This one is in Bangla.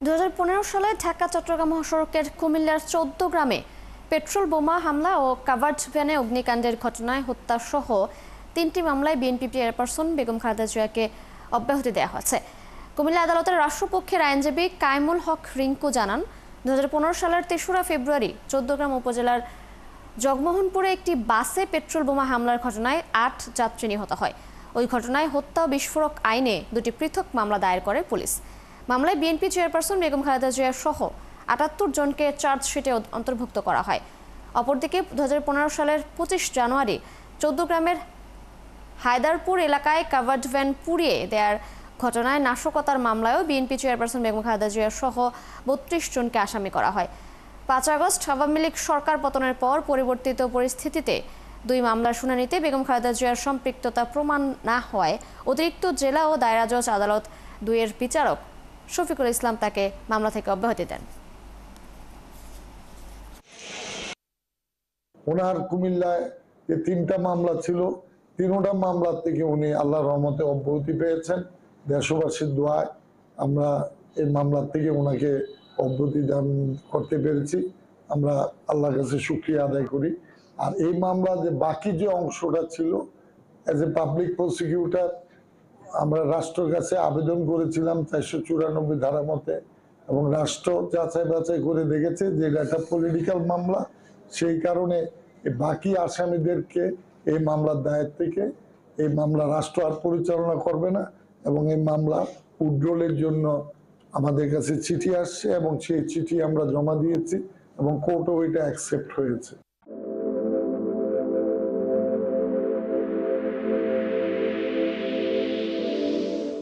2015 সালে ঢাকা চট্টগ্রাম মহাসড়কের কুমিল্লার 14 গ্রামে পেট্রোল বোমা হামলা ও কাভার্ড ভ্যানে অগ্নিকাণ্ডের ঘটনায় হত্যাসহ 3টি মামলায় বিএনপি চেয়ারপারসন বেগম খালেদা জিয়াকে অব্যাহতি দেওয়া হয়েছে। কুমিল্লা আদালতের রাষ্ট্রপক্ষের আইনজীবী কাইমুল হক রিঙ্কু জানান, 2015 সালের 3রা ফেব্রুয়ারি 14 গ্রাম উপজেলার জগমোহনপুরে একটি বাসে পেট্রোল বোমা হামলার ঘটনায় 8 যাত্রী নিহত হয়। ওই ঘটনায় হত্যা ও বিস্ফোরক আইনে 2টি পৃথক মামলা দায়ের করে পুলিশ। মামলায় বিএনপি চেয়ারপারসন বেগম খালেদা জিয়া সহ 78 জনকে চার্জশিটে অন্তর্ভুক্ত করা হয়। অপরদিকে 2015 সালের 25 জানুয়ারি 14 গ্রামের হায়দারপুর এলাকায় কাভার্ড ভ্যান পুড়িয়ে দেওয়ার ঘটনায় নাশকতার মামলায়ও বিএনপি চেয়ারপারসন বেগম খালেদা জিয়া সহ 32 জনকে আসামি করা হয়। 5 আগস্ট আওয়ামী লীগ সরকার পতনের পর পরিবর্তিত পরিস্থিতিতে 2 মামলার শুনানিতে বেগম খালেদা জিয়ার সম্পৃক্ততা প্রমাণ না হওয়ায় অতিরিক্ত জেলা ও দায়রা জজ আদালত 2-এর বিচারক শফিকুল ইসলাম তাকে মামলা থেকে অব্যাহতি দেন। ওনার কুমিল্লায় যে 3টা মামলা ছিল, 3টা মামলা থেকে উনি আল্লাহর রহমতে অব্যাহতি পেয়েছেন। দেশবাসীর দোয়ায় আমরা এই মামলা থেকে ওনাকে অব্যাহতি দান করতে পেরেছি। আমরা আল্লাহর কাছে শুকরিয়া আদায় করি। আর এই মামলা যে বাকি যে অংশটা ছিল, অ্যাজ এ পাবলিক প্রসিকিউটর আমরা রাষ্ট্রের কাছে আবেদন করেছিলাম 494 ধারা মতে, এবং রাষ্ট্র যাচাই বাছাই করে দেখেছে যে এটা একটা পলিটিক্যাল মামলা। সেই কারণে বাকি আসামিদেরকে এই মামলার দায়ের থেকে এই মামলা রাষ্ট্র আর পরিচালনা করবে না, এবং এই মামলা উইথড্রলের জন্য আমাদের কাছে চিঠি আসছে এবং সেই চিঠি আমরা জমা দিয়েছি এবং কোর্টও এটা অ্যাকসেপ্ট হয়েছে।